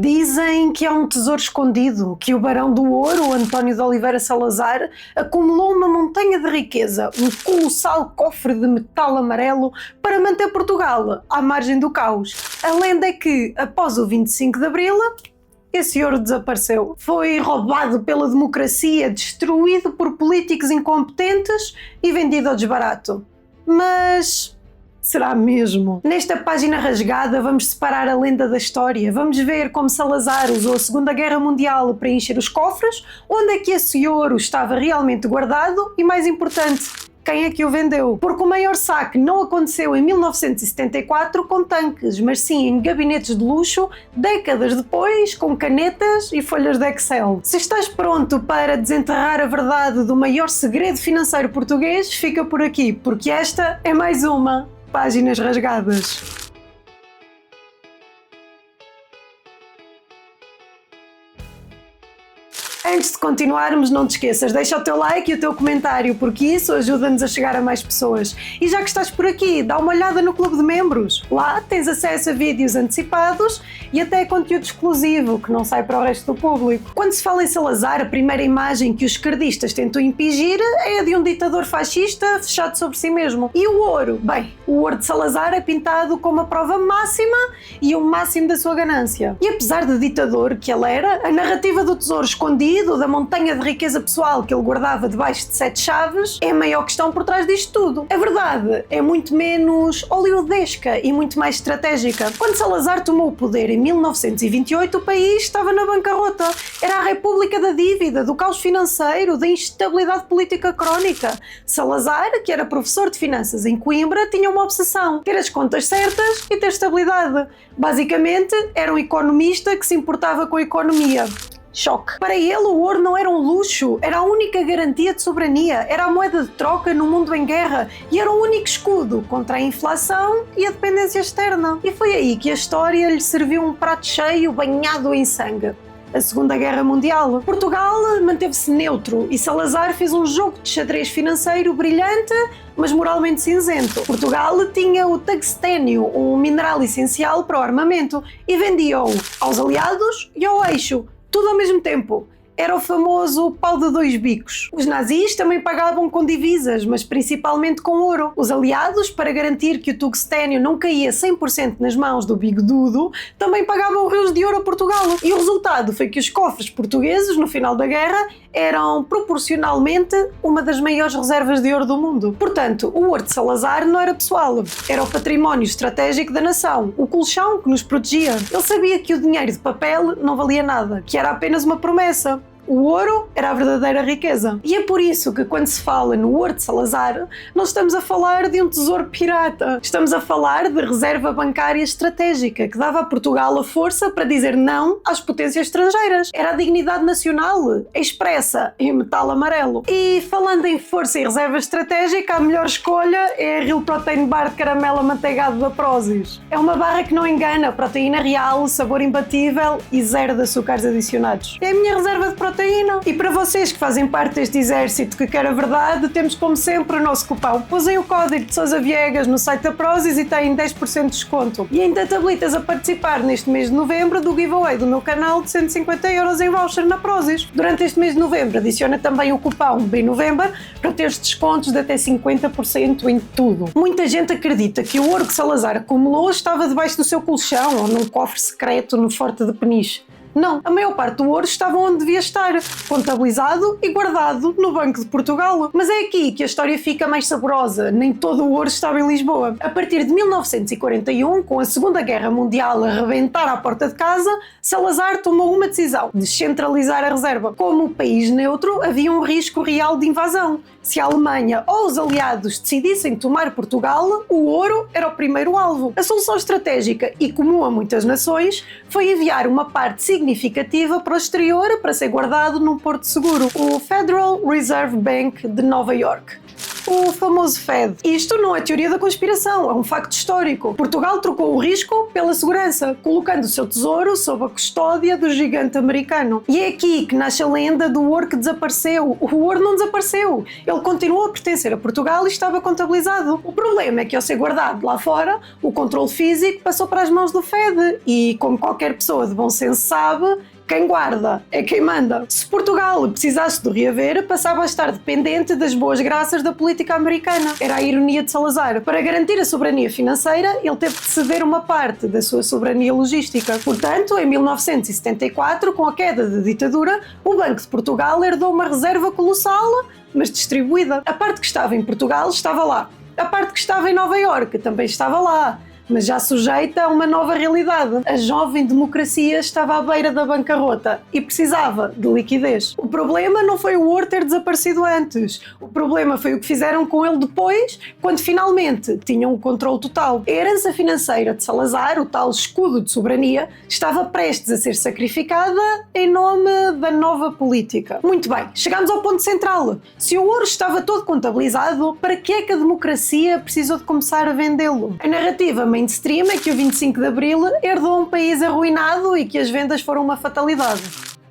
Dizem que há um tesouro escondido, que o barão do ouro, António de Oliveira Salazar, acumulou uma montanha de riqueza, um colossal cofre de metal amarelo para manter Portugal à margem do caos. A lenda é que, após o 25 de Abril, esse ouro desapareceu. Foi roubado pela democracia, destruído por políticos incompetentes e vendido ao desbarato. Mas será mesmo? Nesta página rasgada vamos separar a lenda da história, vamos ver como Salazar usou a Segunda Guerra Mundial para encher os cofres, onde é que esse ouro estava realmente guardado e, mais importante, quem é que o vendeu? Porque o maior saque não aconteceu em 1974 com tanques, mas sim em gabinetes de luxo, décadas depois, com canetas e folhas de Excel. Se estás pronto para desenterrar a verdade do maior segredo financeiro português, fica por aqui, porque esta é mais uma Páginas Rasgadas. Antes de continuarmos, não te esqueças, deixa o teu like e o teu comentário, porque isso ajuda-nos a chegar a mais pessoas. E já que estás por aqui, dá uma olhada no Clube de Membros. Lá tens acesso a vídeos antecipados e até conteúdo exclusivo, que não sai para o resto do público. Quando se fala em Salazar, a primeira imagem que os esquerdistas tentam impingir é a de um ditador fascista fechado sobre si mesmo. E o ouro? Bem, o ouro de Salazar é pintado como a prova máxima e o máximo da sua ganância. E apesar de ditador que ele era, a narrativa do tesouro escondido, da montanha de riqueza pessoal que ele guardava debaixo de 7 chaves, é a maior questão por trás disto tudo. A verdade é muito menos hollywoodesca e muito mais estratégica. Quando Salazar tomou o poder em 1928, o país estava na bancarrota. Era a república da dívida, do caos financeiro, da instabilidade política crónica. Salazar, que era professor de finanças em Coimbra, tinha uma obsessão: ter as contas certas e ter estabilidade. Basicamente, era um economista que se importava com a economia. Choque. Para ele, o ouro não era um luxo, era a única garantia de soberania, era a moeda de troca no mundo em guerra e era o único escudo contra a inflação e a dependência externa. E foi aí que a história lhe serviu um prato cheio banhado em sangue: a Segunda Guerra Mundial. Portugal manteve-se neutro e Salazar fez um jogo de xadrez financeiro brilhante, mas moralmente cinzento. Portugal tinha o tungstênio, um mineral essencial para o armamento, e vendia-o aos aliados e ao eixo, tudo ao mesmo tempo. Era o famoso pau de dois bicos. Os nazis também pagavam com divisas, mas principalmente com ouro. Os aliados, para garantir que o tungstênio não caía 100% nas mãos do bigodudo, também pagavam rios de ouro a Portugal. E o resultado foi que os cofres portugueses, no final da guerra, eram proporcionalmente uma das maiores reservas de ouro do mundo. Portanto, o ouro de Salazar não era pessoal, era o património estratégico da nação, o colchão que nos protegia. Ele sabia que o dinheiro de papel não valia nada, que era apenas uma promessa. O ouro era a verdadeira riqueza. E é por isso que, quando se fala no ouro de Salazar, não estamos a falar de um tesouro pirata. Estamos a falar de reserva bancária estratégica que dava a Portugal a força para dizer não às potências estrangeiras. Era a dignidade nacional, expressa em metal amarelo. E falando em força e reserva estratégica, a melhor escolha é a Real Protein Bar de caramelo amanteigado da Prozis. É uma barra que não engana, proteína real, sabor imbatível e zero de açúcares adicionados. É a minha reserva de proteína. E para vocês que fazem parte deste exército que quer a verdade, temos como sempre o nosso cupão. Usem o código de Sousa Viegas no site da Prozis e têm 10% de desconto. E ainda te habilitas a participar neste mês de novembro do giveaway do meu canal de 150€ em voucher na Prozis. Durante este mês de novembro adiciona também o cupão BENovember para teres descontos de até 50% em tudo. Muita gente acredita que o ouro que Salazar acumulou estava debaixo do seu colchão ou num cofre secreto no Forte de Peniche. Não, a maior parte do ouro estava onde devia estar, contabilizado e guardado no Banco de Portugal. Mas é aqui que a história fica mais saborosa, nem todo o ouro estava em Lisboa. A partir de 1941, com a Segunda Guerra Mundial a rebentar à porta de casa, Salazar tomou uma decisão: descentralizar a reserva. Como país neutro, havia um risco real de invasão. Se a Alemanha ou os aliados decidissem tomar Portugal, o ouro era o primeiro alvo. A solução estratégica, e comum a muitas nações, foi enviar uma parte significativa para o exterior para ser guardado num porto seguro, o Federal Reserve Bank de Nova York. O o famoso Fed. Isto não é teoria da conspiração, é um facto histórico. Portugal trocou o risco pela segurança, colocando o seu tesouro sob a custódia do gigante americano. E é aqui que nasce a lenda do ouro que desapareceu. O ouro não desapareceu, ele continuou a pertencer a Portugal e estava contabilizado. O problema é que, ao ser guardado lá fora, o controle físico passou para as mãos do Fed e, como qualquer pessoa de bom senso sabe, quem guarda é quem manda. Se Portugal precisasse de o reaver, passava a estar dependente das boas graças da política americana. Era a ironia de Salazar. Para garantir a soberania financeira, ele teve de ceder uma parte da sua soberania logística. Portanto, em 1974, com a queda da ditadura, o Banco de Portugal herdou uma reserva colossal, mas distribuída. A parte que estava em Portugal estava lá. A parte que estava em Nova Iorque também estava lá, mas já sujeita a uma nova realidade. A jovem democracia estava à beira da bancarrota e precisava de liquidez. O problema não foi o ouro ter desaparecido antes. O problema foi o que fizeram com ele depois, quando finalmente tinham o controle total. A herança financeira de Salazar, o tal escudo de soberania, estava prestes a ser sacrificada em nome da nova política. Muito bem, chegamos ao ponto central. Se o ouro estava todo contabilizado, para que é que a democracia precisou de começar a vendê-lo? A narrativa mainstream é que o 25 de Abril herdou um país arruinado e que as vendas foram uma fatalidade.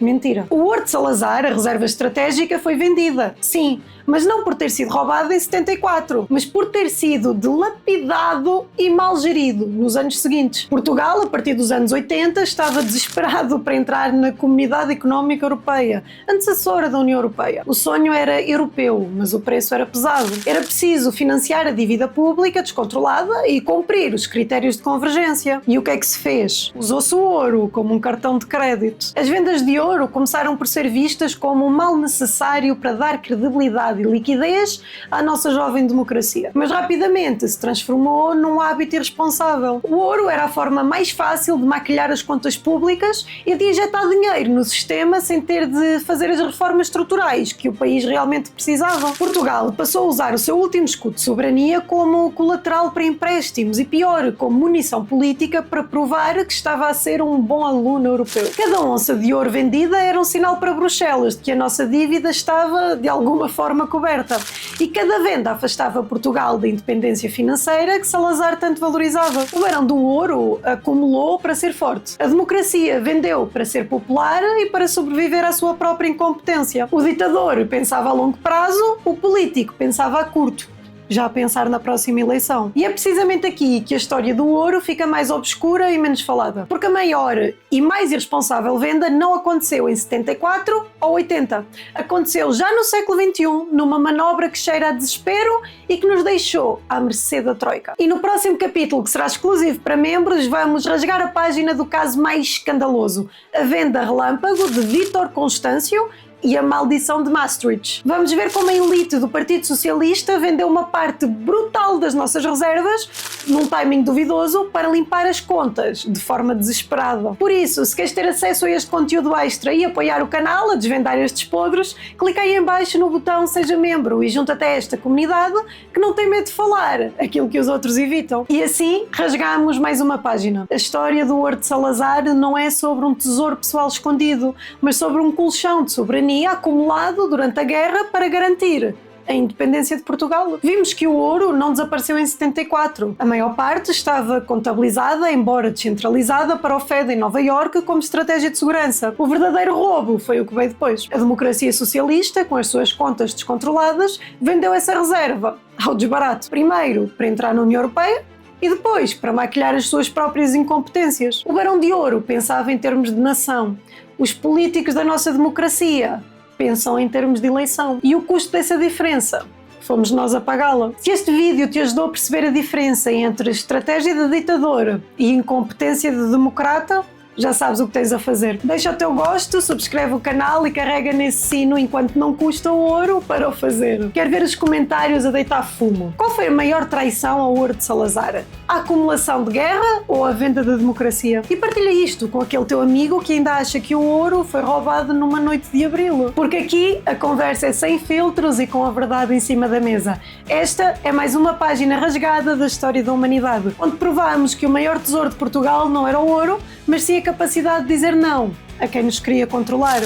Mentira. O ouro de Salazar, a reserva estratégica, foi vendida, sim, mas não por ter sido roubado em 74, mas por ter sido dilapidado e mal gerido nos anos seguintes. Portugal, a partir dos anos 80, estava desesperado para entrar na Comunidade Económica Europeia, antecessora da União Europeia. O sonho era europeu, mas o preço era pesado. Era preciso financiar a dívida pública descontrolada e cumprir os critérios de convergência. E o que é que se fez? Usou-se o ouro como um cartão de crédito. As vendas de ouro começaram por ser vistas como um mal necessário para dar credibilidade e liquidez à nossa jovem democracia. Mas rapidamente se transformou num hábito irresponsável. O ouro era a forma mais fácil de maquilhar as contas públicas e de injetar dinheiro no sistema sem ter de fazer as reformas estruturais que o país realmente precisava. Portugal passou a usar o seu último escudo de soberania como colateral para empréstimos e, pior, como munição política para provar que estava a ser um bom aluno europeu. Cada onça de ouro vendida era um sinal para Bruxelas de que a nossa dívida estava, de alguma forma, coberta. E cada venda afastava Portugal da independência financeira que Salazar tanto valorizava. O barão do ouro acumulou para ser forte. A democracia vendeu para ser popular e para sobreviver à sua própria incompetência. O ditador pensava a longo prazo, o político pensava a curto, já a pensar na próxima eleição. E é precisamente aqui que a história do ouro fica mais obscura e menos falada. Porque a maior e mais irresponsável venda não aconteceu em 74 ou 80. Aconteceu já no século XXI, numa manobra que cheira a desespero e que nos deixou à mercê da Troika. E no próximo capítulo, que será exclusivo para membros, vamos rasgar a página do caso mais escandaloso, a venda relâmpago de Vítor Constâncio e a maldição de Maastricht. Vamos ver como a elite do Partido Socialista vendeu uma parte brutal das nossas reservas, num timing duvidoso, para limpar as contas, de forma desesperada. Por isso, se queres ter acesso a este conteúdo extra e apoiar o canal a desvendar estes podres, clica aí em baixo no botão Seja Membro e junta-te a esta comunidade que não tem medo de falar aquilo que os outros evitam. E assim, rasgamos mais uma página. A história do ouro de Salazar não é sobre um tesouro pessoal escondido, mas sobre um colchão de soberania acumulado durante a guerra para garantir a independência de Portugal. Vimos que o ouro não desapareceu em 74. A maior parte estava contabilizada, embora descentralizada, para o Fed em Nova Iorque como estratégia de segurança. O verdadeiro roubo foi o que veio depois. A democracia socialista, com as suas contas descontroladas, vendeu essa reserva ao desbarato. Primeiro, para entrar na União Europeia, e depois, para maquilhar as suas próprias incompetências. O Barão de Ouro pensava em termos de nação. Os políticos da nossa democracia pensam em termos de eleição. E o custo dessa diferença? Fomos nós a pagá-la. Se este vídeo te ajudou a perceber a diferença entre estratégia de ditador e incompetência de democrata, já sabes o que tens a fazer. Deixa o teu gosto, subscreve o canal e carrega nesse sino enquanto não custa o ouro para o fazer. Quero ver os comentários a deitar fumo. Qual foi a maior traição ao ouro de Salazar? A acumulação de guerra ou a venda da democracia? E partilha isto com aquele teu amigo que ainda acha que o ouro foi roubado numa noite de abril. Porque aqui a conversa é sem filtros e com a verdade em cima da mesa. Esta é mais uma página rasgada da história da humanidade, onde provamos que o maior tesouro de Portugal não era o ouro, mas sim a capacidade de dizer não a quem nos queria controlar.